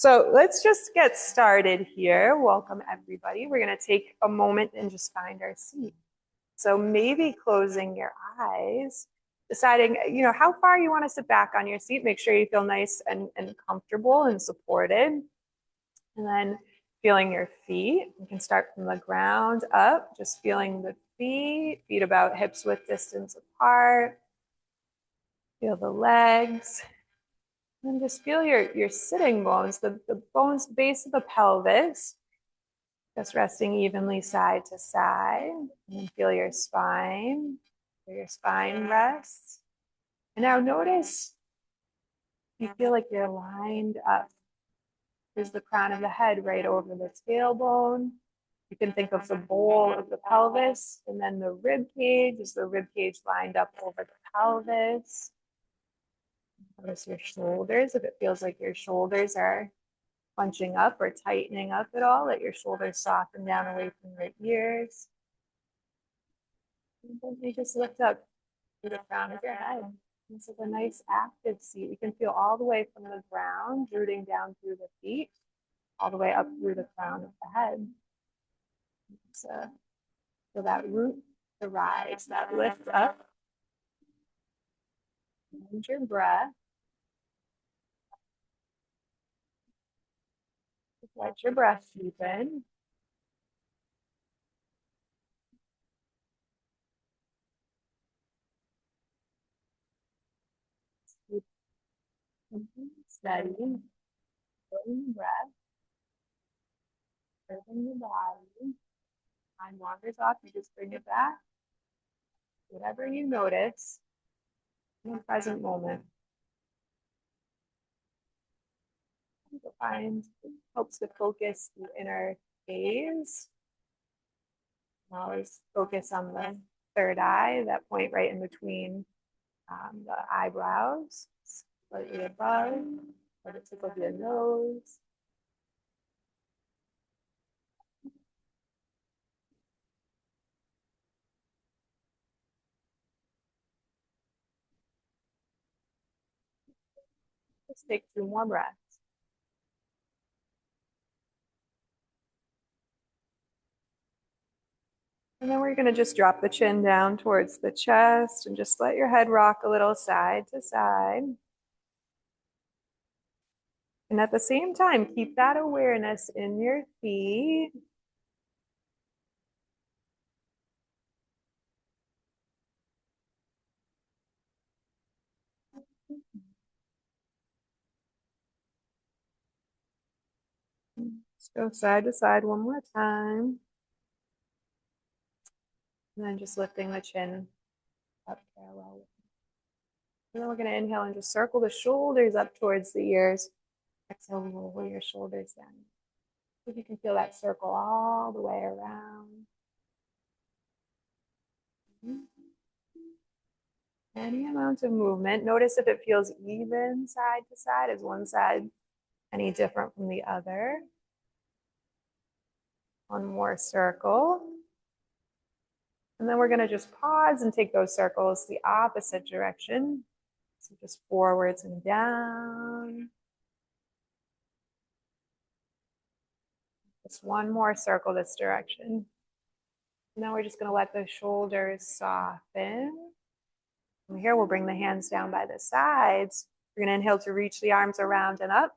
So let's just get started here. Welcome, everybody. We're going to take a moment and just find our seat. So maybe closing your eyes, deciding, how far you want to sit back on your seat. Make sure you feel nice and comfortable and supported. And then feeling your feet. You can start from the ground up, just feeling the feet about hips width distance apart. Feel the legs. And just feel your sitting bones, the bones base of the pelvis, just resting evenly side to side. And then feel your spine, where your spine rests. And now notice you feel like you're lined up. There's the crown of the head right over the tailbone. You can think of the bowl of the pelvis, and then the rib cage is the rib cage lined up over the pelvis. Notice your shoulders. If it feels like your shoulders are bunching up or tightening up at all, let your shoulders soften down away from your ears. And then you just lift up to the crown of your head. This is a nice active seat. You can feel all the way from the ground, rooting down through the feet, all the way up through the crown of the head. So feel that root, the rise, that lift up. And your breath. Let your breath deepen. Steady, filling breath, serving the body. Time wanders off, you just bring it back. Whatever you notice in the present moment. Find helps to focus the inner gaze. Always focus on the third eye, that point right in between the eyebrows, slightly above, or the tip of your nose. Just take 2 more breaths. And then we're going to just drop the chin down towards the chest and just let your head rock a little side to side. And at the same time, keep that awareness in your feet. Let's go side to side one more time. And then just lifting the chin up parallel. And then we're going to inhale and just circle the shoulders up towards the ears. Exhale, lower your shoulders down. See if you can feel that circle all the way around. Any amount of movement. Notice if it feels even side to side. Is one side any different from the other? One more circle. And then we're going to just pause and take those circles the opposite direction. So just forwards and down. Just one more circle this direction. And then we're just going to let the shoulders soften. From here, we'll bring the hands down by the sides. We're going to inhale to reach the arms around and up.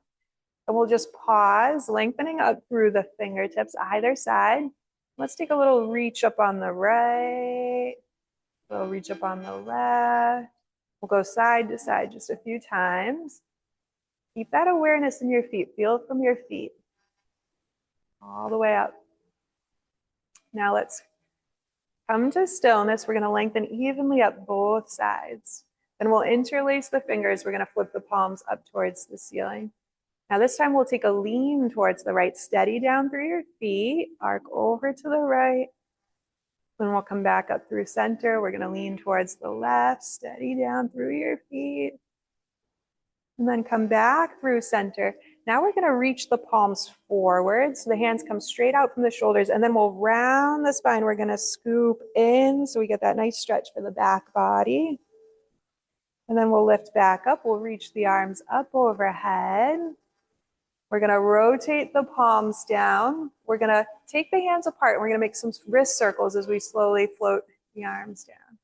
And we'll just pause, lengthening up through the fingertips either side. Let's take a little reach up on the right. A little reach up on the left. We'll go side to side just a few times. Keep that awareness in your feet. Feel it from your feet. All the way up. Now let's come to stillness. We're going to lengthen evenly up both sides. Then we'll interlace the fingers. We're going to flip the palms up towards the ceiling. Now this time we'll take a lean towards the right. Steady down through your feet. Arc over to the right. Then we'll come back up through center. We're going to lean towards the left. Steady down through your feet. And then come back through center. Now we're going to reach the palms forward. So the hands come straight out from the shoulders. And then we'll round the spine. We're going to scoop in so we get that nice stretch for the back body. And then we'll lift back up. We'll reach the arms up overhead. We're gonna rotate the palms down. We're gonna take the hands apart and we're gonna make some wrist circles as we slowly float the arms down.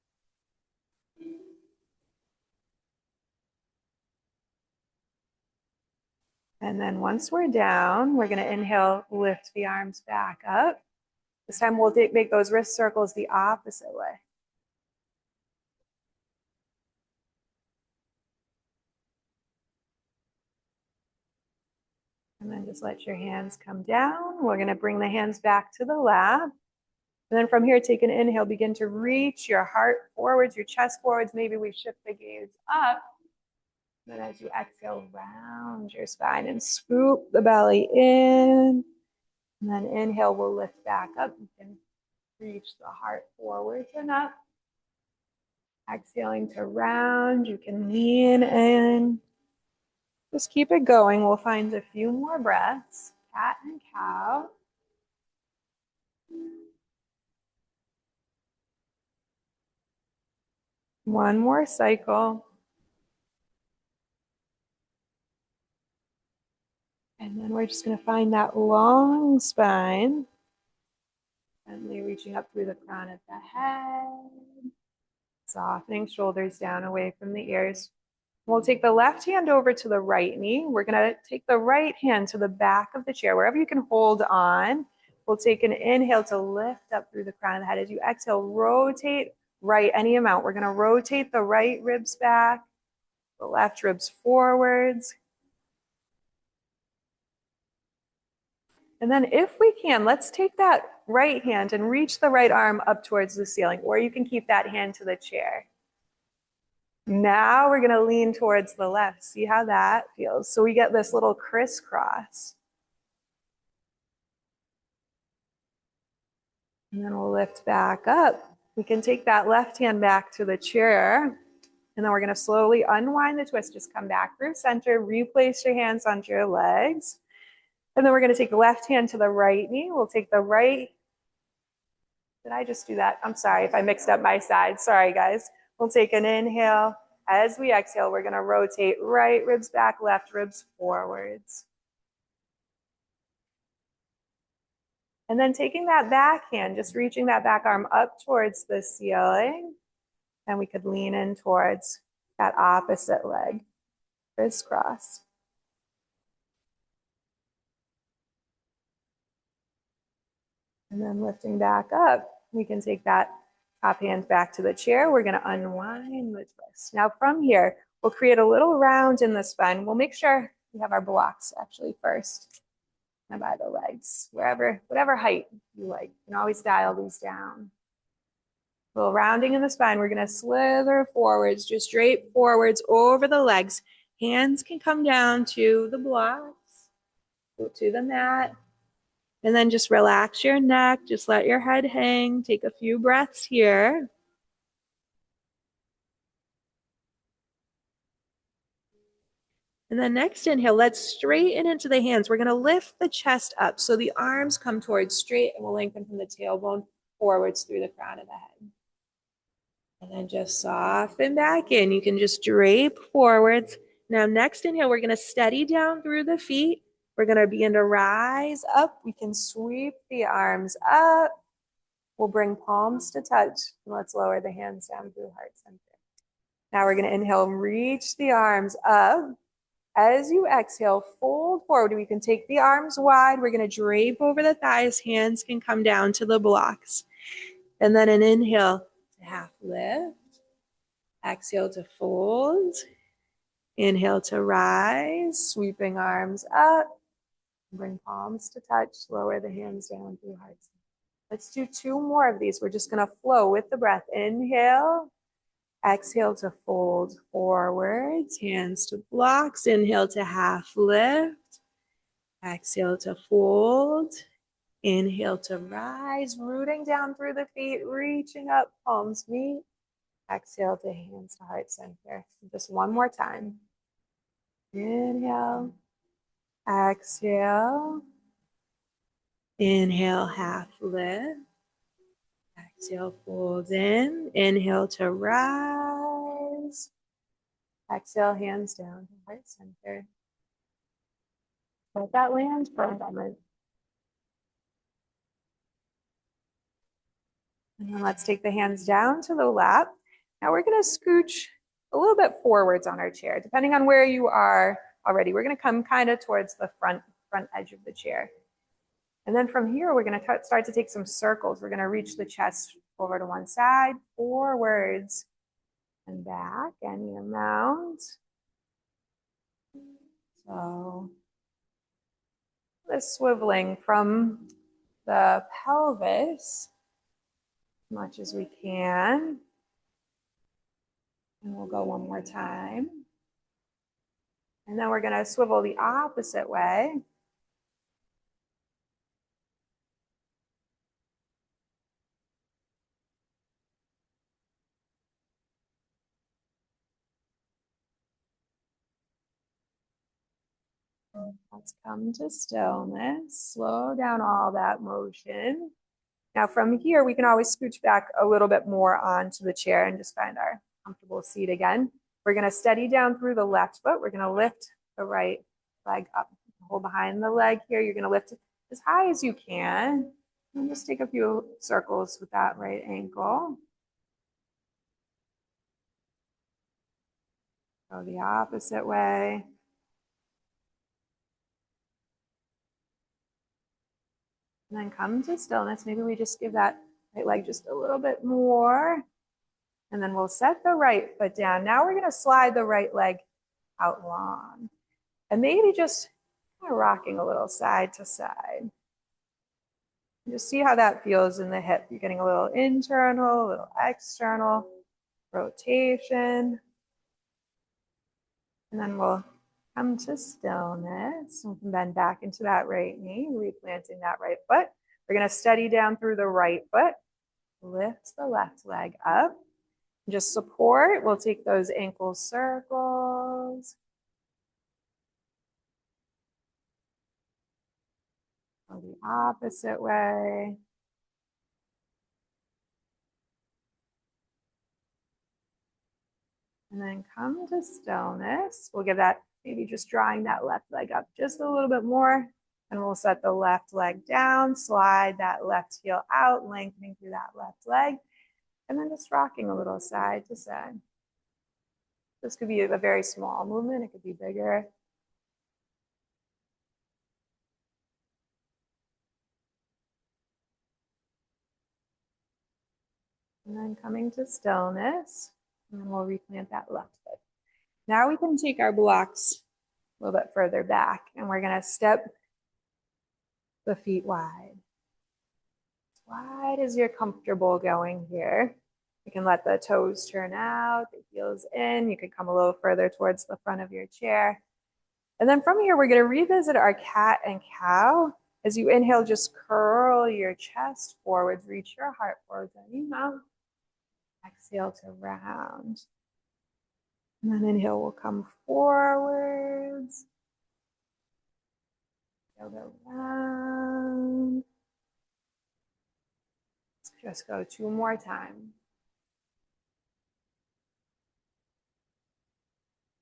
And then once we're down, we're gonna inhale, lift the arms back up. This time we'll make those wrist circles the opposite way. And then just let your hands come down. We're gonna bring the hands back to the lap. And then from here, take an inhale, begin to reach your heart forwards, your chest forwards. Maybe we shift the gaze up. Then as you exhale, round your spine and scoop the belly in. And then inhale, we'll lift back up. You can reach the heart forwards and up. Exhaling to round, you can lean in. Just keep it going. We'll find a few more breaths. Cat and cow. One more cycle. And then we're just going to find that long spine. Gently reaching up through the crown of the head. Softening shoulders down away from the ears. We'll take the left hand over to the right knee. We're going to take the right hand to the back of the chair, wherever you can hold on. We'll take an inhale to lift up through the crown of the head. As you exhale, rotate right any amount. We're going to rotate the right ribs back, the left ribs forwards. And then if we can, let's take that right hand and reach the right arm up towards the ceiling, or you can keep that hand to the chair. Now we're going to lean towards the left. See how that feels? So we get this little crisscross. And then we'll lift back up. We can take that left hand back to the chair. And then we're going to slowly unwind the twist. Just come back through center. Replace your hands onto your legs. And then we're going to take the left hand to the right knee. We'll take the right. Did I just do that? I'm sorry if I mixed up my side. Sorry, guys. We'll take an inhale. As we exhale, we're going to rotate right ribs back, left ribs forwards. And then taking that back hand, just reaching that back arm up towards the ceiling. And we could lean in towards that opposite leg. Crisscross. And then lifting back up, we can take that top hand back to the chair. We're going to unwind the twist. Now from here, we'll create a little round in the spine. We'll make sure we have our blocks actually first. And by the legs, whatever height you like. You can always dial these down. A little rounding in the spine. We're going to slither forwards, just drape forwards over the legs. Hands can come down to the blocks, go to the mat. And then just relax your neck. Just let your head hang. Take a few breaths here. And then next inhale, let's straighten into the hands. We're going to lift the chest up so the arms come towards straight, and we'll lengthen from the tailbone forwards through the crown of the head. And then just soften back in. You can just drape forwards. Now next inhale, we're going to steady down through the feet. We're going to begin to rise up. We can sweep the arms up. We'll bring palms to touch. And let's lower the hands down through heart center. Now we're going to inhale and reach the arms up. As you exhale, fold forward. We can take the arms wide. We're going to drape over the thighs. Hands can come down to the blocks. And then an inhale to half lift. Exhale to fold. Inhale to rise. Sweeping arms up. Bring palms to touch. Lower the hands down through heart center. Let's do 2 more of these. We're just going to flow with the breath. Inhale. Exhale to fold forwards. Hands to blocks. Inhale to half lift. Exhale to fold. Inhale to rise. Rooting down through the feet. Reaching up. Palms meet. Exhale to hands to heart center. Just one more time. Inhale. Exhale. Inhale, half lift. Exhale, fold in. Inhale to rise. Exhale, hands down to heart center. Let that land for a moment. And then let's take the hands down to the lap. Now we're going to scooch a little bit forwards on our chair, depending on where you are already. We're going to come kind of towards the front edge of the chair. And then from here, we're going to start to take some circles. We're going to reach the chest over to one side, forwards, and back, any amount. So the swiveling from the pelvis as much as we can. And we'll go one more time. And then we're going to swivel the opposite way. Let's come to stillness. Slow down all that motion. Now from here, we can always scooch back a little bit more onto the chair and just find our comfortable seat again. We're going to steady down through the left foot. We're going to lift the right leg up. Hold behind the leg here. You're going to lift it as high as you can. And just take a few circles with that right ankle. Go the opposite way. And then come to stillness. Maybe we just give that right leg just a little bit more. And then we'll set the right foot down. Now we're going to slide the right leg out long. And maybe just kind of rocking a little side to side. Just see how that feels in the hip. You're getting a little internal, a little external rotation. And then we'll come to stillness. We can bend back into that right knee, replanting that right foot. We're going to steady down through the right foot. Lift the left leg up. Just support. We'll take those ankle circles. Go the opposite way. And then come to stillness. We'll give that, maybe just drawing that left leg up just a little bit more. And we'll set the left leg down, slide that left heel out, lengthening through that left leg. And then just rocking a little side to side. This could be a very small movement. It could be bigger. And then coming to stillness. And then we'll replant that left foot. Now we can take our blocks a little bit further back. And we're going to step the feet wide. As wide as you're comfortable going here. You can let the toes turn out, the heels in. You could come a little further towards the front of your chair. And then from here, we're going to revisit our cat and cow. As you inhale, just curl your chest forwards, reach your heart forwards any amount. Exhale to round. And then inhale will come forwards. Exhale to round. Let's just go 2 more times.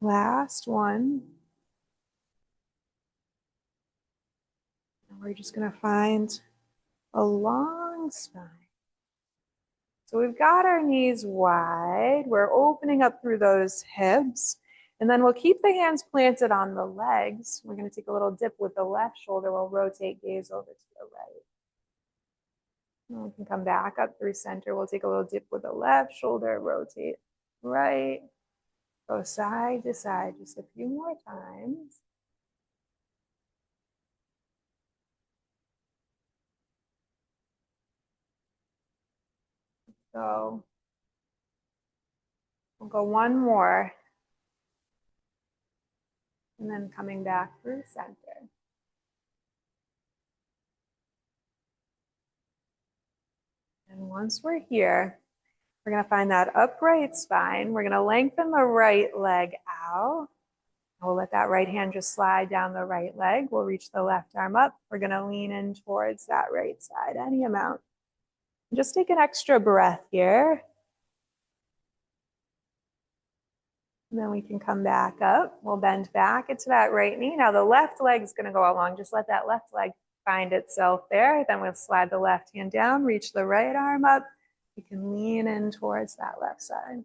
Last one. And we're just going to find a long spine. So we've got our knees wide. We're opening up through those hips. And then we'll keep the hands planted on the legs. We're going to take a little dip with the left shoulder. We'll rotate gaze over to the right. And we can come back up through center. We'll take a little dip with the left shoulder, rotate right. Go side to side just a few more times. So we'll go one more. And then coming back through center. And once we're here, we're going to find that upright spine. We're going to lengthen the right leg out. We'll let that right hand just slide down the right leg. We'll reach the left arm up. We're going to lean in towards that right side, any amount. Just take an extra breath here. And then we can come back up. We'll bend back into that right knee. Now the left leg is going to go along. Just let that left leg find itself there. Then we'll slide the left hand down, reach the right arm up. You can lean in towards that left side.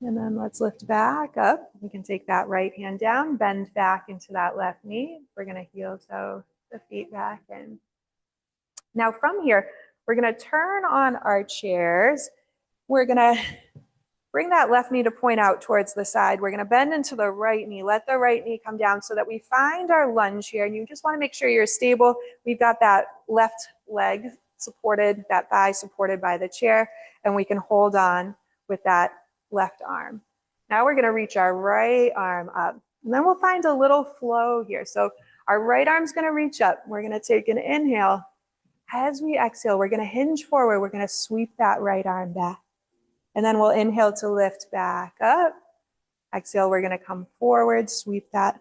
And then let's lift back up. We can take that right hand down, bend back into that left knee. We're going to heel toe the feet back in. Now from here, we're going to turn on our chairs. We're going to bring that left knee to point out towards the side. We're going to bend into the right knee. Let the right knee come down so that we find our lunge here. And you just want to make sure you're stable. We've got that left leg supported, that thigh supported by the chair, and we can hold on with that left arm. Now we're going to reach our right arm up. And then we'll find a little flow here. So our right arm's going to reach up. We're going to take an inhale. As we exhale, we're going to hinge forward. We're going to sweep that right arm back. And then we'll inhale to lift back up. Exhale, we're going to come forward, sweep that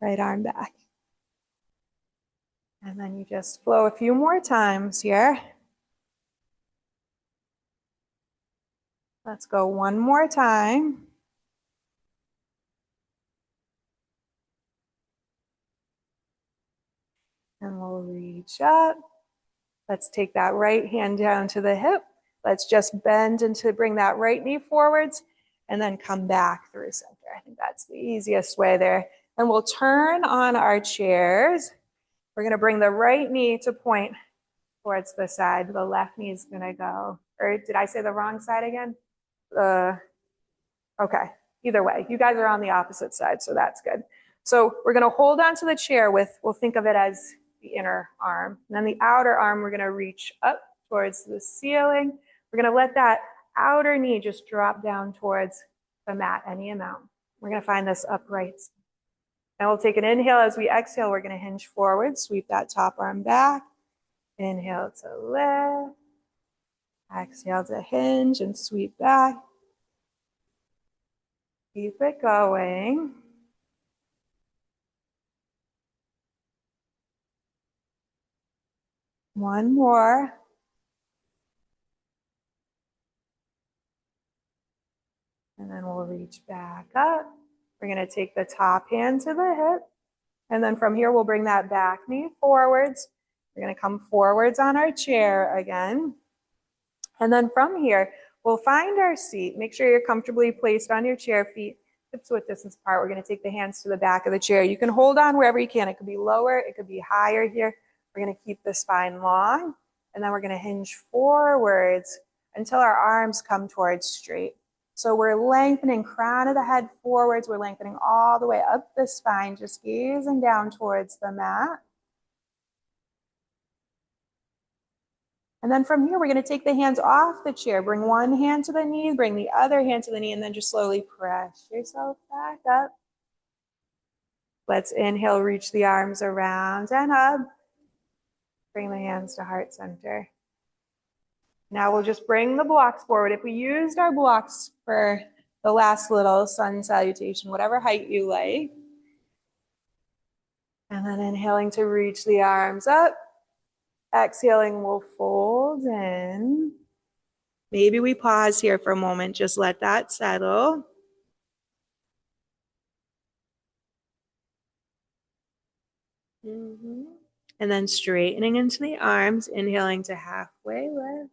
right arm back. And then you just flow a few more times here. Let's go one more time. And we'll reach up. Let's take that right hand down to the hip. Let's just bend into bring that right knee forwards and then come back through center. I think that's the easiest way there. And we'll turn on our chairs. We're going to bring the right knee to point towards the side. The left knee is going to go, or did I say the wrong side again? Okay, either way, you guys are on the opposite side, so that's good. So we're going to hold onto the chair with, we'll think of it as the inner arm. And then the outer arm, we're going to reach up towards the ceiling. We're going to let that outer knee just drop down towards the mat, any amount. We're going to find this upright. And we'll take an inhale. As we exhale, we're going to hinge forward, sweep that top arm back. Inhale to lift. Exhale to hinge and sweep back. Keep it going. One more. And then we'll reach back up. We're going to take the top hand to the hip. And then from here, we'll bring that back knee forwards. We're going to come forwards on our chair again. And then from here, we'll find our seat. Make sure you're comfortably placed on your chair, feet hips width distance apart. We're going to take the hands to the back of the chair. You can hold on wherever you can. It could be lower, it could be higher here. We're going to keep the spine long. And then we're going to hinge forwards until our arms come towards straight. So we're lengthening crown of the head forwards. We're lengthening all the way up the spine, just gazing down towards the mat. And then from here, we're going to take the hands off the chair. Bring one hand to the knee, bring the other hand to the knee, and then just slowly press yourself back up. Let's inhale, reach the arms around and up. Bring the hands to heart center. Now we'll just bring the blocks forward. If we used our blocks for the last little sun salutation, whatever height you like. And then inhaling to reach the arms up. Exhaling, we'll fold in. Maybe we pause here for a moment. Just let that settle. And then straightening into the arms, inhaling to halfway lift.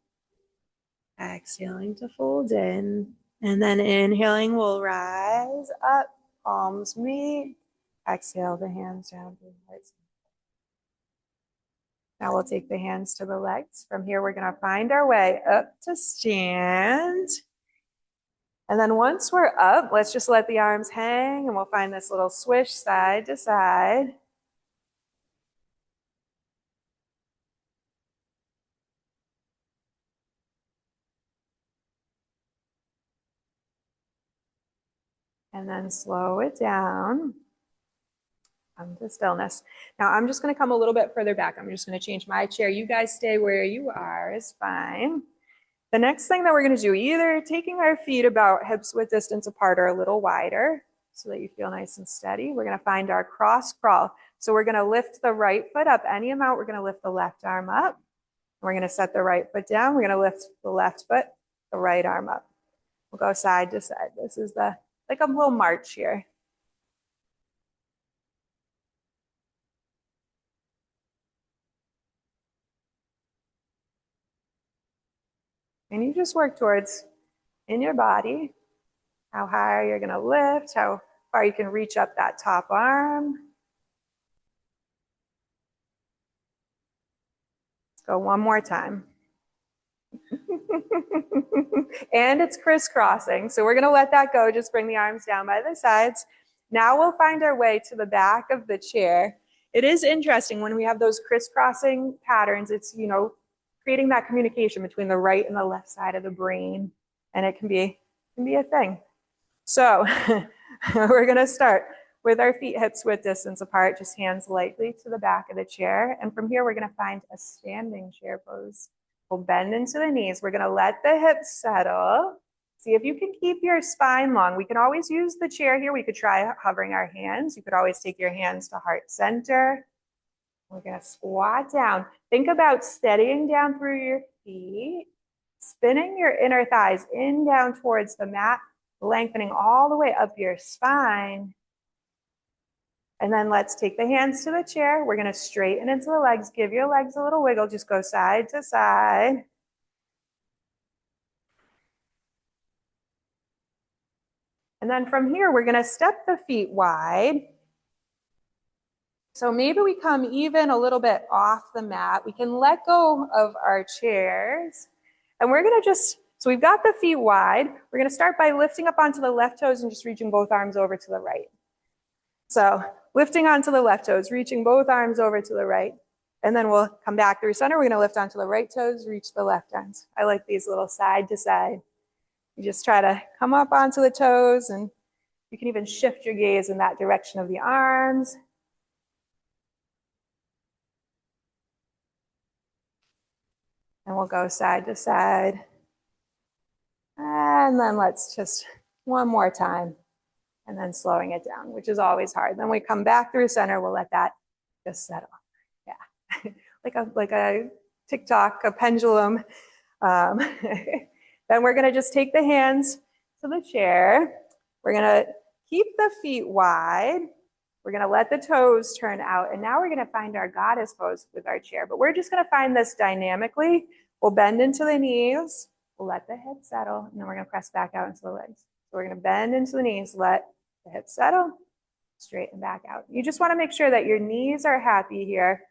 Exhaling to fold in. And then inhaling, we'll rise up, palms meet. Exhale the hands down to the heart. Now we'll take the hands to the legs. From here, we're going to find our way up to stand. And then once we're up, let's just let the arms hang and we'll find this little swish side to side. And then slow it down. Come to stillness. Now I'm just going to come a little bit further back. I'm just going to change my chair. You guys stay where you are is fine. The next thing that we're going to do, either taking our feet about hips width distance apart or a little wider so that you feel nice and steady. We're going to find our cross crawl. So we're going to lift the right foot up any amount. We're going to lift the left arm up. We're going to set the right foot down. We're going to lift the left foot, the right arm up. We'll go side to side. This is like a little march here. And you just work towards, in your body, how high you're going to lift, how far you can reach up that top arm. Let's go one more time. And it's crisscrossing. So we're going to let that go. Just bring the arms down by the sides. Now we'll find our way to the back of the chair. It is interesting when we have those crisscrossing patterns. It's, you know, creating that communication between the right and the left side of the brain. And it can be a thing. So we're going to start with our feet hips width distance apart, just hands lightly to the back of the chair. And from here, we're going to find a standing chair pose. We'll bend into the knees. We're going to let the hips settle. See if you can keep your spine long. We can always use the chair here. We could try hovering our hands. You could always take your hands to heart center. We're going to squat down. Think about steadying down through your feet, spinning your inner thighs in down towards the mat, lengthening all the way up your spine. And then let's take the hands to the chair. We're going to straighten into the legs. Give your legs a little wiggle. Just go side to side. And then from here, we're going to step the feet wide. So maybe we come even a little bit off the mat. We can let go of our chairs. And we're going to so we've got the feet wide. We're going to start by lifting up onto the left toes and just reaching both arms over to the right. So lifting onto the left toes, reaching both arms over to the right. And then we'll come back through center. We're going to lift onto the right toes, reach the left arms. I like these little side to side. You just try to come up onto the toes, and you can even shift your gaze in that direction of the arms. And we'll go side to side. And then let's just one more time. And then slowing it down, which is always hard. Then we come back through center. We'll let that just settle. Yeah, like a TikTok, a pendulum. Then we're going to just take the hands to the chair. We're going to keep the feet wide. We're going to let the toes turn out. And now we're going to find our goddess pose with our chair. But we're just going to find this dynamically. We'll bend into the knees. We'll let the hips settle. And then we're going to press back out into the legs. So we're going to bend into the knees, let the hips settle, straighten back out. You just want to make sure that your knees are happy here,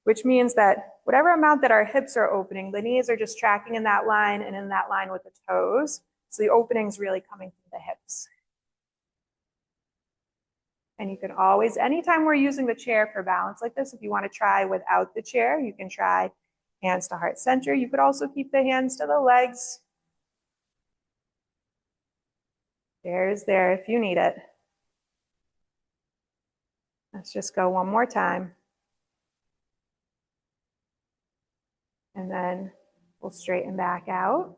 which means that whatever amount that our hips are opening, the knees are just tracking in that line and in that line with the toes. So the opening is really coming from the hips. And you can always, anytime we're using the chair for balance like this, if you want to try without the chair, you can try hands to heart center. You could also keep the hands to the legs. There's there if you need it. Let's just go one more time. And then we'll straighten back out.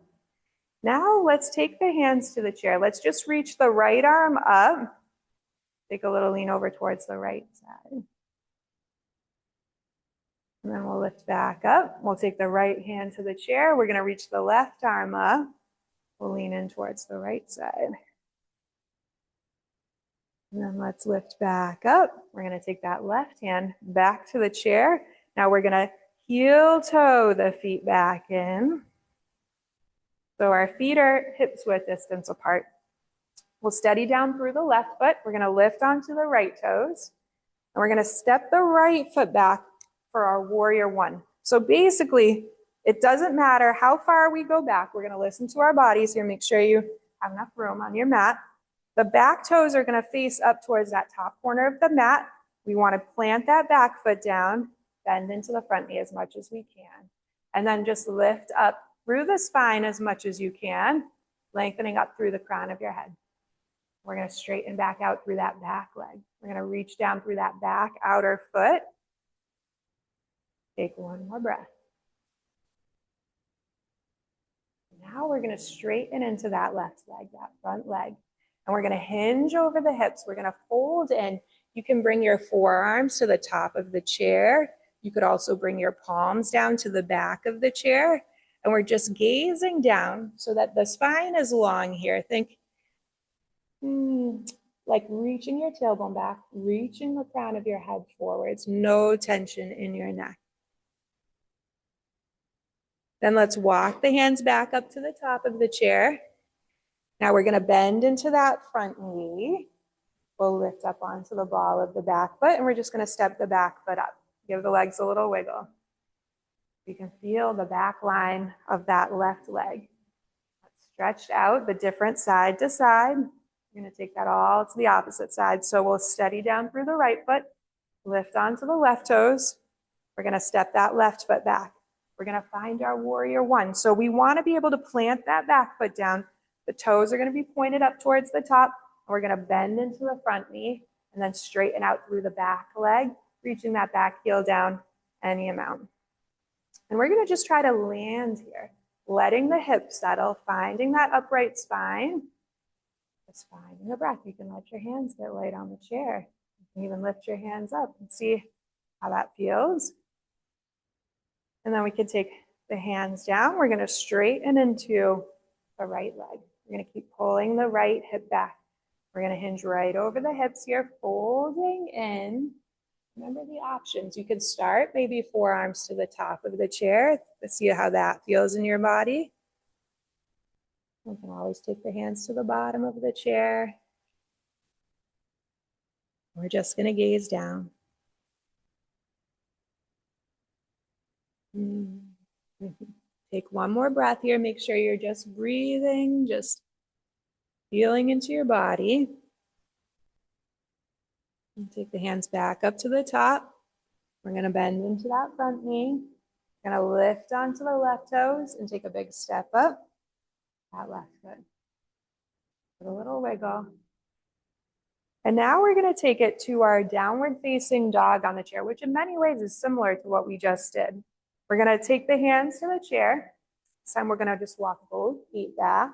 Now let's take the hands to the chair. Let's just reach the right arm up. Take a little lean over towards the right side. And then we'll lift back up. We'll take the right hand to the chair. We're going to reach the left arm up. We'll lean in towards the right side. And then let's lift back up. We're going to take that left hand back to the chair. Now we're going to heel toe the feet back in. So our feet are hips width distance apart. We'll steady down through the left foot. We're going to lift onto the right toes. And we're going to step the right foot back for our warrior one. So basically, it doesn't matter how far we go back. We're going to listen to our bodies here. Make sure you have enough room on your mat. The back toes are going to face up towards that top corner of the mat. We want to plant that back foot down, bend into the front knee as much as we can. And then just lift up through the spine as much as you can, lengthening up through the crown of your head. We're going to straighten back out through that back leg. We're going to reach down through that back outer foot. Take one more breath. Now we're going to straighten into that left leg, that front leg. And we're going to hinge over the hips. We're going to fold in. You can bring your forearms to the top of the chair. You could also bring your palms down to the back of the chair, and we're just gazing down so that the spine is long here. Think like reaching your tailbone back, reaching the crown of your head forwards, no tension in your neck. Then let's walk the hands back up to the top of the chair. Now we're going to bend into that front knee. We'll lift up onto the ball of the back foot, and we're just going to step the back foot up. Give the legs a little wiggle. You can feel the back line of that left leg. Stretched out, the different side to side. We're going to take that all to the opposite side. So we'll steady down through the right foot, lift onto the left toes. We're going to step that left foot back. We're going to find our warrior one. So we want to be able to plant that back foot down. The toes are going to be pointed up towards the top. We're going to bend into the front knee and then straighten out through the back leg, reaching that back heel down any amount. And we're going to just try to land here, letting the hips settle, finding that upright spine. Just finding the breath. You can let your hands get light on the chair. You can even lift your hands up and see how that feels. And then we can take the hands down. We're going to straighten into the right leg. We're going to keep pulling the right hip back. We're going to hinge right over the hips here, folding in. Remember the options. You can start maybe forearms to the top of the chair to see how that feels in your body. You can always take the hands to the bottom of the chair. We're just going to gaze down. Take one more breath here. Make sure you're just breathing, just feeling into your body. And take the hands back up to the top. We're going to bend into that front knee. We're going to lift onto the left toes and take a big step up. That left foot. Put a little wiggle. And now we're going to take it to our downward facing dog on the chair, which in many ways is similar to what we just did. We're going to take the hands to the chair. This time we're going to just walk both feet back.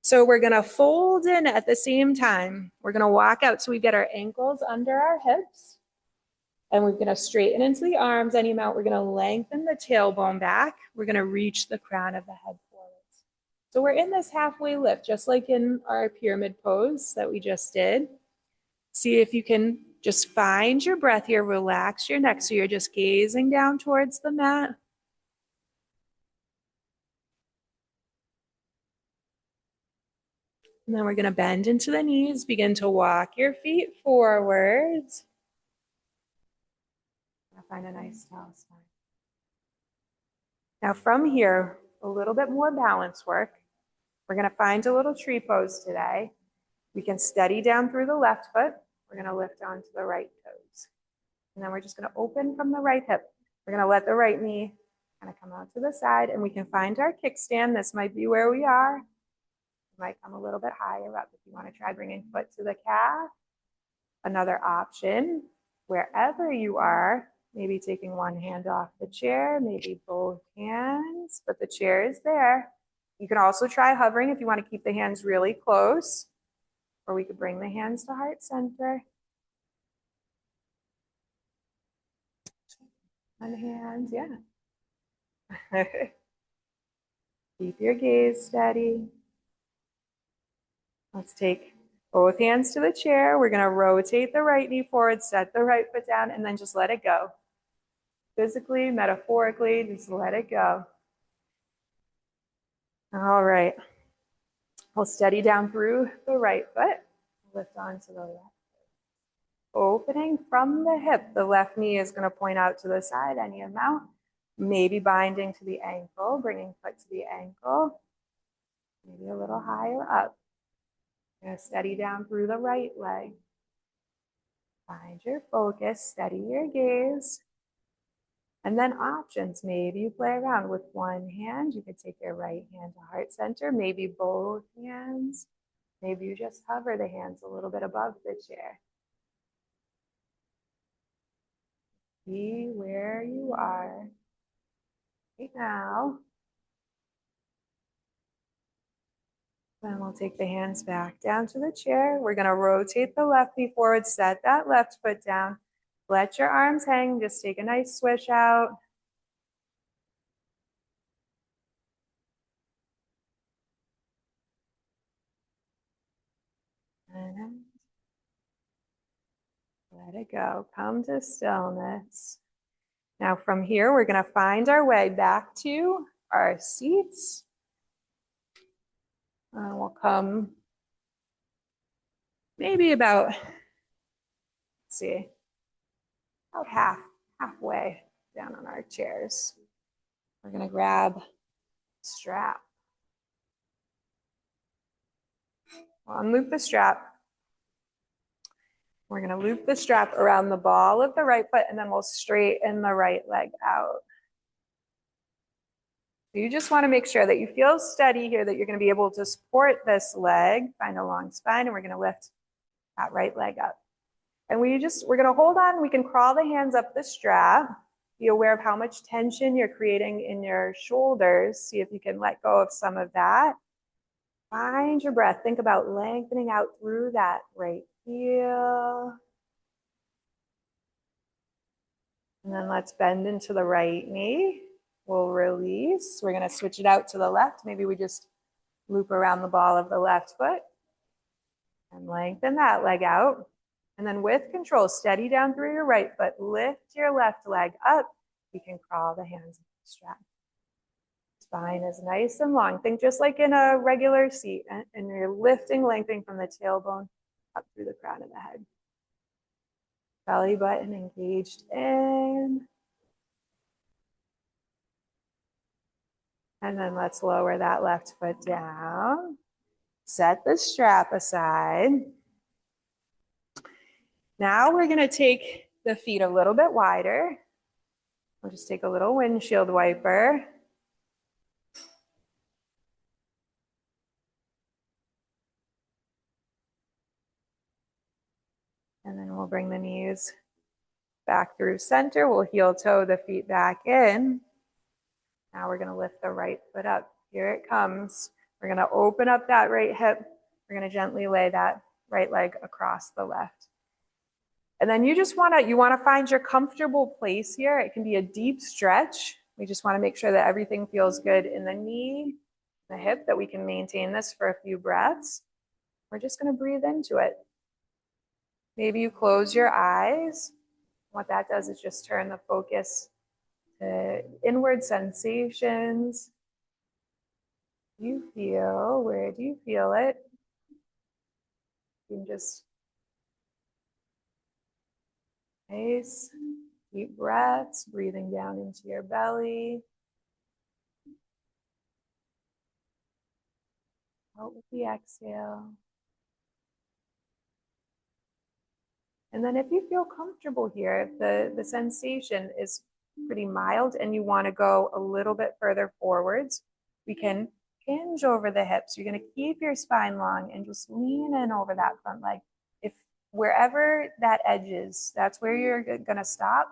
So we're going to fold in at the same time. We're going to walk out so we get our ankles under our hips. And we're going to straighten into the arms any amount. We're going to lengthen the tailbone back. We're going to reach the crown of the head forwards. So we're in this halfway lift, just like in our pyramid pose that we just did. See if you can just find your breath here. Relax your neck so you're just gazing down towards the mat. And then we're going to bend into the knees, begin to walk your feet forwards. Find a nice tall spine. Now from here, a little bit more balance work. We're going to find a little tree pose today. We can steady down through the left foot. We're going to lift onto the right toes. And then we're just going to open from the right hip. We're going to let the right knee kind of come out to the side, and we can find our kickstand. This might be where we are. It might come a little bit higher up if you want to try bringing foot to the calf. Another option, wherever you are, maybe taking one hand off the chair, maybe both hands, but the chair is there. You can also try hovering if you want to keep the hands really close, or we could bring the hands to heart center. And hands, yeah. Keep your gaze steady. Let's take both hands to the chair. We're going to rotate the right knee forward, set the right foot down, and then just let it go. Physically, metaphorically, just let it go. All right. We'll steady down through the right foot. Lift onto the left. Opening from the hip, the left knee is going to point out to the side any amount. Maybe binding to the ankle, bringing foot to the ankle. Maybe a little higher up. You're going to steady down through the right leg. Find your focus, steady your gaze. And then options, maybe you play around with one hand. You could take your right hand to heart center, maybe both hands. Maybe you just hover the hands a little bit above the chair. Be where you are right now. Then we'll take the hands back down to the chair. We're going to rotate the left knee forward, set that left foot down. Let your arms hang. Just take a nice swish out. And let it go. Come to stillness. Now from here, we're going to find our way back to our seats. We'll come maybe about, let's see, about halfway down on our chairs. We're going to grab a strap. We'll unloop the strap. We're going to loop the strap around the ball of the right foot, and then we'll straighten the right leg out. So you just want to make sure that you feel steady here, that you're going to be able to support this leg, find a long spine, and we're going to lift that right leg up. And we're going to hold on. We can crawl the hands up the strap. Be aware of how much tension you're creating in your shoulders. See if you can let go of some of that. Find your breath. Think about lengthening out through that right heel. And then let's bend into the right knee. We'll release. We're going to switch it out to the left. Maybe we just loop around the ball of the left foot and lengthen that leg out. And then with control, steady down through your right foot. Lift your left leg up. You can crawl the hands up the strap. Spine is nice and long. Think just like in a regular seat, and you're lifting, lengthening from the tailbone up through the crown of the head. Belly button engaged in. And then let's lower that left foot down. Set the strap aside. Now we're going to take the feet a little bit wider. We'll just take a little windshield wiper. And then we'll bring the knees back through center. We'll heel toe the feet back in. Now we're going to lift the right foot up. Here it comes. We're going to open up that right hip. We're going to gently lay that right leg across the left. And then you want to find your comfortable place here. It can be a deep stretch. We just want to make sure that everything feels good in the knee, the hip, that we can maintain this for a few breaths. We're just going to breathe into it. Maybe you close your eyes. What that does is just turn the focus to inward sensations. Where do you feel it? You can just nice deep breaths, breathing down into your belly. Out with the exhale. And then if you feel comfortable here, if the sensation is pretty mild and you want to go a little bit further forwards, we can hinge over the hips. You're going to keep your spine long and just lean in over that front leg. If wherever that edge is, that's where you're going to stop.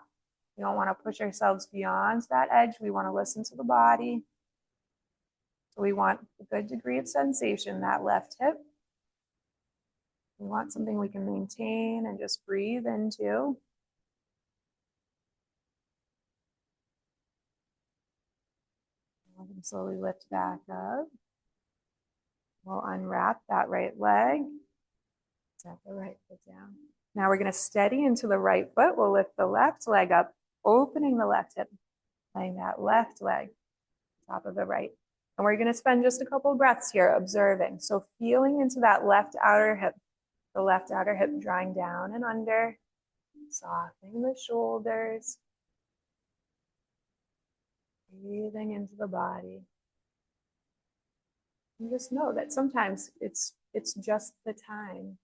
We don't want to push ourselves beyond that edge. We want to listen to the body. So we want a good degree of sensation, that left hip. We want something we can maintain and just breathe into. We can slowly lift back up. We'll unwrap that right leg. Set the right foot down. Now we're going to steady into the right foot. We'll lift the left leg up, opening the left hip, laying that left leg on top of the right. And we're going to spend just a couple of breaths here observing. So feeling into that left outer hip, the left outer hip drawing down and under, softening the shoulders, breathing into the body. And just know that sometimes it's just the time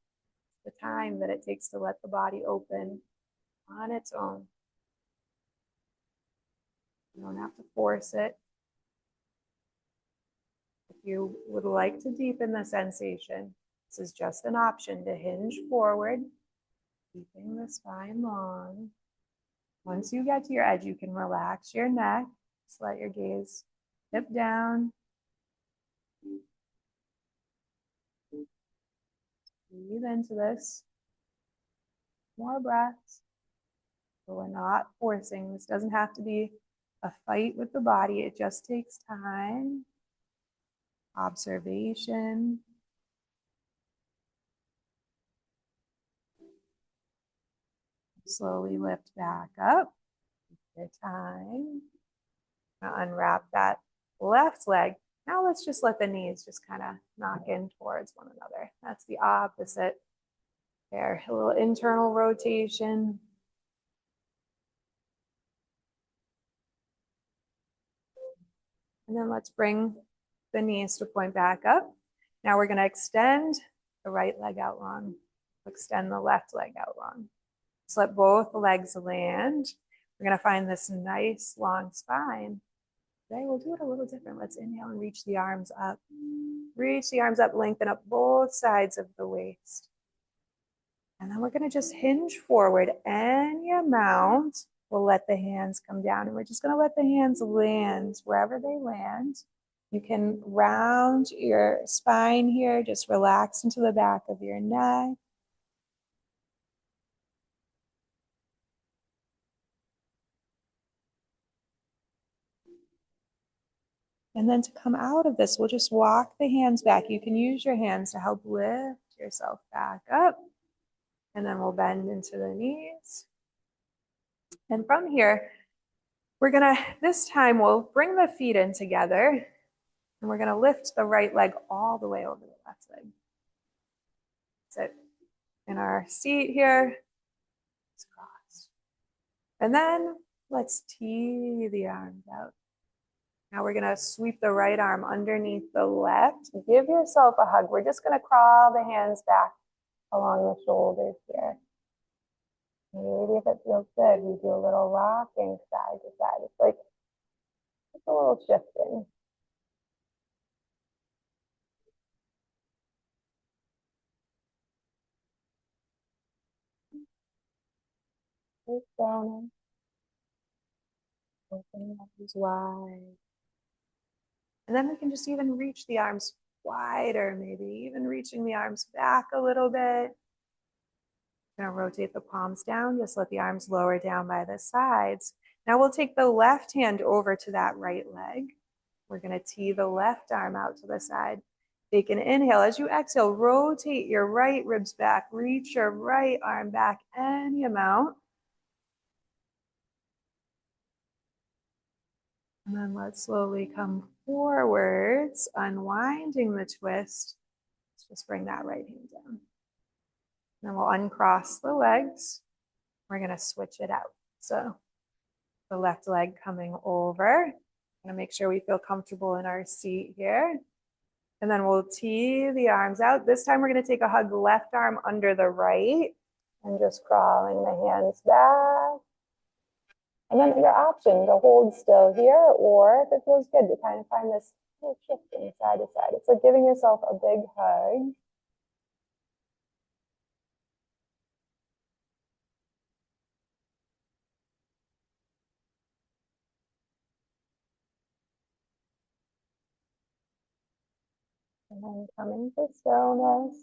that it takes to let the body open on its own. You don't have to force it. If you would like to deepen the sensation, this is just an option to hinge forward, keeping the spine long. Once you get to your edge, you can relax your neck. Just let your gaze dip down. Breathe into this. More breaths. So we're not forcing. This doesn't have to be a fight with the body. It just takes time, observation. Slowly lift back up. Take your time. Now unwrap that left leg. Now let's just let the knees just kind of knock in towards one another. That's the opposite there. A little internal rotation. And then let's bring the knees to point back up. Now we're going to extend the right leg out long. Extend the left leg out long. Just let both legs land. We're going to find this nice long spine. Today we'll do it a little different. Let's inhale and reach the arms up. Reach the arms up, lengthen up both sides of the waist. And then we're going to just hinge forward any amount. We'll let the hands come down, and we're just going to let the hands land wherever they land. You can round your spine here, just relax into the back of your neck. And then to come out of this, we'll just walk the hands back. You can use your hands to help lift yourself back up. And then we'll bend into the knees. And from here, this time we'll bring the feet in together, and we're gonna lift the right leg all the way over the left leg. Sit in our seat here, it's crossed. And then let's tee the arms out. Now we're gonna sweep the right arm underneath the left. Give yourself a hug. We're just gonna crawl the hands back along the shoulders here. Maybe if it feels good, we do a little rocking side to side. It's like just a little shifting. Keep going. Open the arms wide. And then we can just even reach the arms wider, maybe even reaching the arms back a little bit. We're gonna rotate the palms down, just let the arms lower down by the sides. Now we'll take the left hand over to that right leg. We're gonna tee the left arm out to the side. Take an inhale. As you exhale, rotate your right ribs back. Reach your right arm back any amount. And then let's slowly come forwards, unwinding the twist. Let's just bring that right hand down. Then we'll uncross the legs. We're gonna switch it out. So the left leg coming over. Gonna make sure we feel comfortable in our seat here. And then we'll tee the arms out. This time we're gonna take a hug left arm under the right and just crawling the hands back. And then your option to hold still here, or if it feels good to kind of find this little shifting side to side. It's like giving yourself a big hug. And then coming to stillness.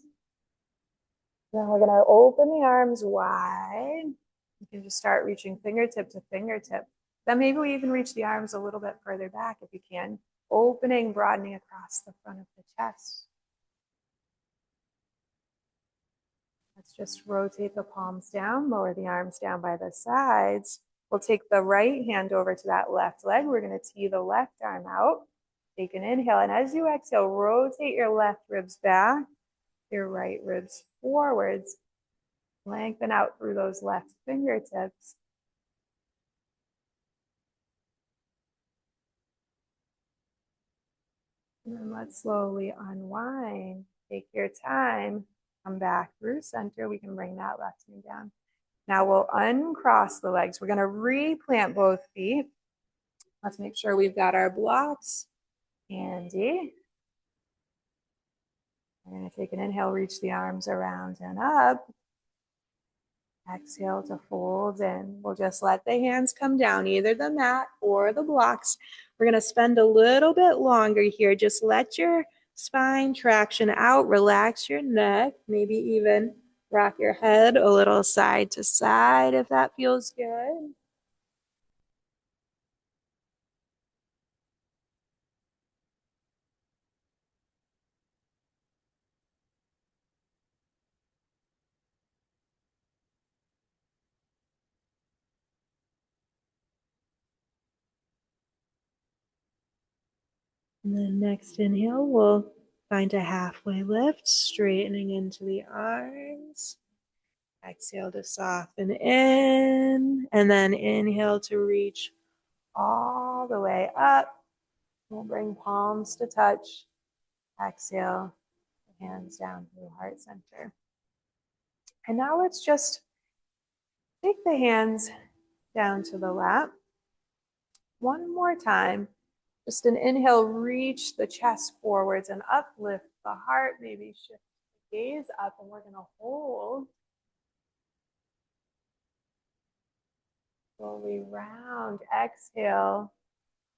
Then we're gonna open the arms wide. You can just start reaching fingertip to fingertip. Then maybe we even reach the arms a little bit further back if you can. Opening, broadening across the front of the chest. Let's just rotate the palms down, lower the arms down by the sides. We'll take the right hand over to that left leg. We're gonna tee the left arm out. Take an inhale, and as you exhale, rotate your left ribs back, your right ribs forwards. Lengthen out through those left fingertips. And then let's slowly unwind. Take your time. Come back through center. We can bring that left knee down. Now we'll uncross the legs. We're going to replant both feet. Let's make sure we've got our blocks handy. We're going to take an inhale, reach the arms around and up. Exhale to fold in. We'll just let the hands come down, either the mat or the blocks. We're going to spend a little bit longer here. Just let your spine traction out. Relax your neck. Maybe even Rock your head a little side to side if that feels good. And then next inhale, we'll find a halfway lift, straightening into the arms. Exhale to soften in, and then inhale to reach all the way up. We'll bring palms to touch. Exhale, hands down to the heart center. And now let's just take the hands down to the lap. One more time. Just an inhale, reach the chest forwards and uplift the heart. Maybe shift the gaze up, and we're going to hold. Slowly round. Exhale.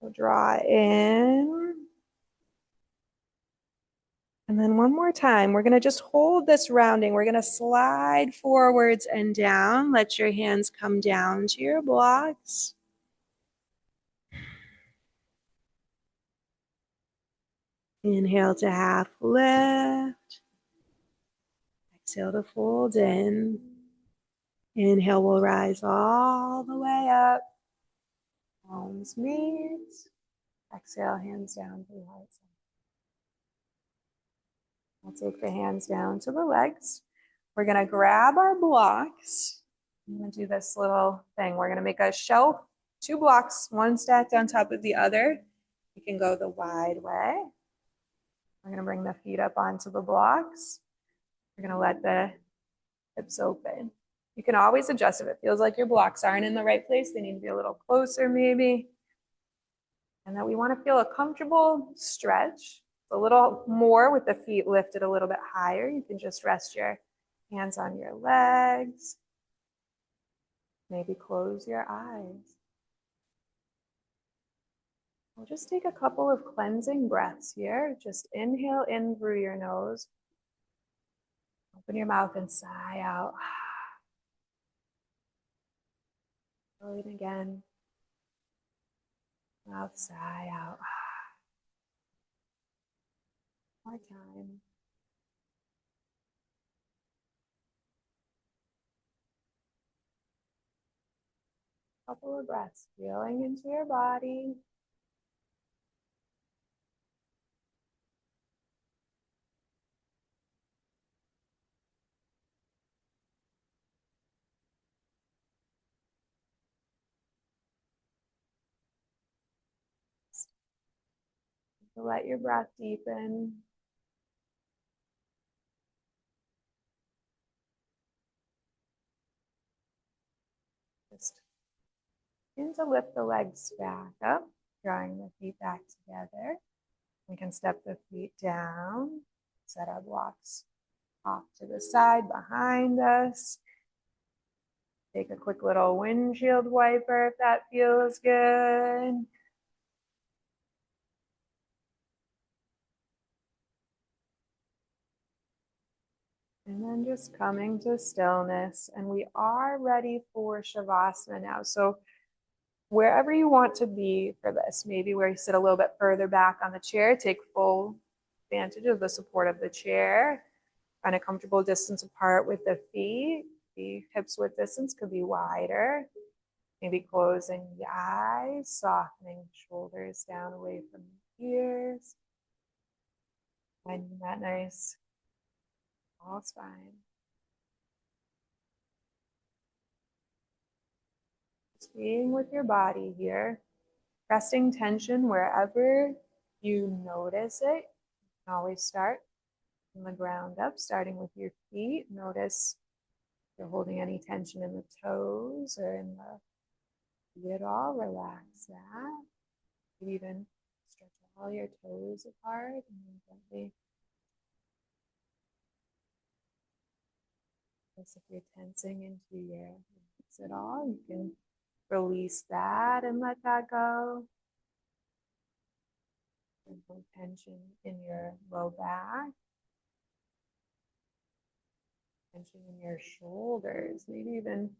We'll draw in. And then one more time, we're going to just hold this rounding. We're going to slide forwards and down. Let your hands come down to your blocks. Inhale to half lift. Exhale to fold in. Inhale, we'll rise all the way up. Palms meet. Exhale, hands down to the heart center. I'll take the hands down to the legs. We're going to grab our blocks. I'm going to do this little thing. We're going to make a shelf, 2 blocks, one stacked on top of the other. You can go the wide way. We're going to bring the feet up onto the blocks. We're going to let the hips open. You can always adjust if it feels like your blocks aren't in the right place. They need to be a little closer maybe. And then we want to feel a comfortable stretch. A little more with the feet lifted a little bit higher. You can just rest your hands on your legs. Maybe close your eyes. We'll just take a couple of cleansing breaths here. Just inhale in through your nose. Open your mouth and sigh out. Breathe again. Mouth, sigh out. More time. Couple of breaths, feeling into your body. Let your breath deepen. Just begin to lift the legs back up, drawing the feet back together. We can step the feet down, set our blocks off to the side behind us. Take a quick little windshield wiper if that feels good. And then just coming to stillness. And we are ready for Shavasana now. So wherever you want to be for this, maybe where you sit a little bit further back on the chair, take full advantage of the support of the chair. Find a comfortable distance apart with the feet. The hips width distance could be wider. Maybe closing the eyes, softening shoulders down away from the ears. Finding that nice tall spine. Just being with your body here. Resting tension wherever you notice it. You can always start from the ground up, starting with your feet. Notice if you're holding any tension in the toes or in the feet at all. Relax that. You can even stretch all your toes apart and then gently. If you're tensing into your legs at all, you can release that and let that go. And no tension in your low back. Tension in your shoulders, maybe even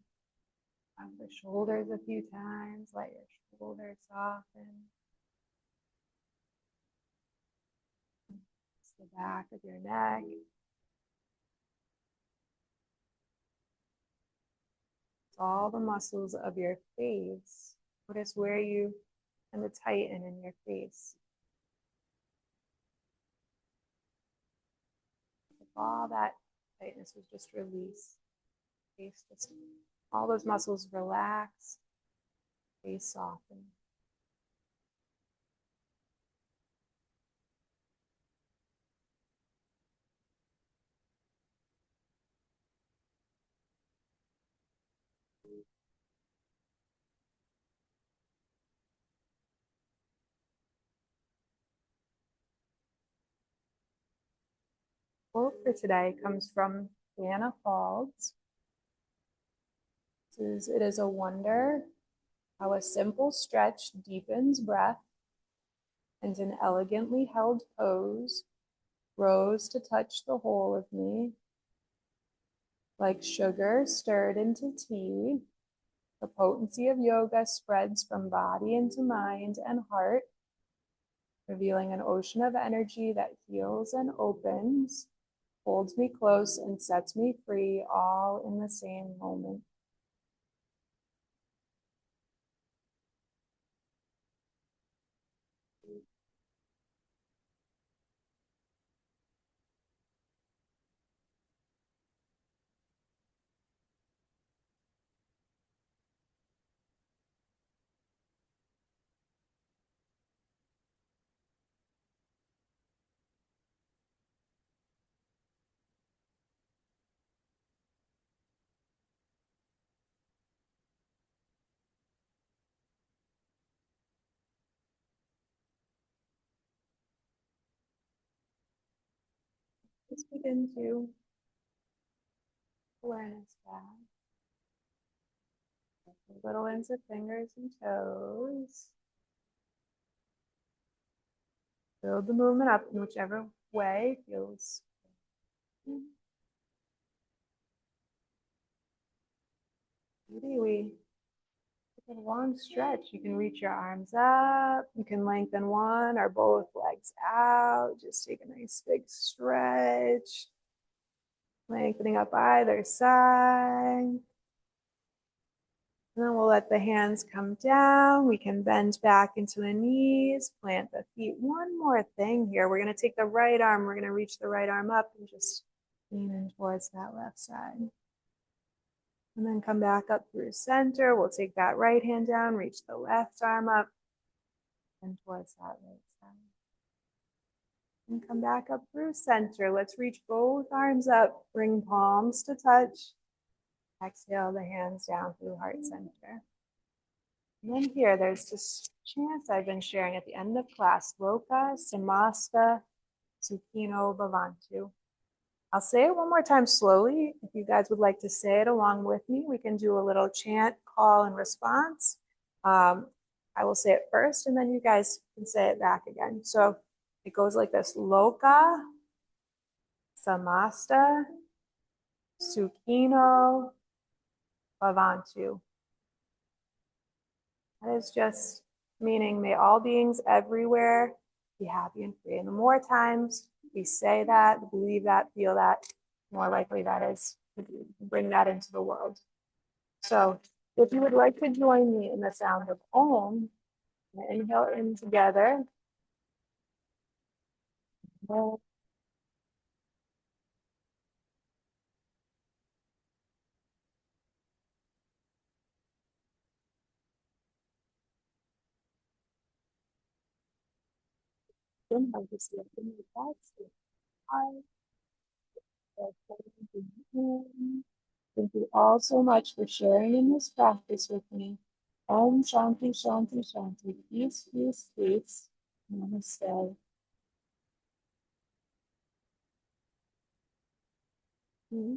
up the shoulders a few times. Let your shoulders soften. It's the back of your neck. It's all the muscles of your face. Notice where you tend to tighten in your face. If all that tightness was just released, face just all those muscles relax, face soften. Quote for today comes from Aly-Filmed. It is a wonder how a simple stretch deepens breath, and an elegantly held pose rose to touch the whole of me. Like sugar stirred into tea, the potency of yoga spreads from body into mind and heart, revealing an ocean of energy that heals and opens, holds me close and sets me free, all in the same moment. Let's begin to awareness back. A little into fingers and toes. Build the movement up in whichever way feels. Maybe we take a long stretch. You can reach your arms up. You can lengthen one or both legs out. Just take a nice big stretch. Lengthening up either side. And then we'll let the hands come down. We can bend back into the knees, plant the feet. One more thing here. We're going to take the right arm. We're going to reach the right arm up and just lean in towards that left side. And then come back up through center. We'll take that right hand down, reach the left arm up and towards that right side. And come back up through center. Let's reach both arms up. Bring palms to touch. Exhale the hands down through heart center. And then here, there's this chant I've been sharing at the end of class, Loka Samasta Sukhino Bhavantu. I'll say it one more time slowly. If you guys would like to say it along with me, we can do a little chant, call, and response. I will say it first, and then you guys can say it back again. So it goes like this, Loka Samasta Sukhino Bhavantu. That is just meaning may all beings everywhere be happy and free. And the more times we say that, believe that, feel that, more likely that is to bring that into the world. So if you would like to join me in the sound of Om, inhale in together. Thank you all so much for sharing in this practice with me. Om Shanti Shanti Shanti. Peace, peace, peace. Namaste. Mm-hmm.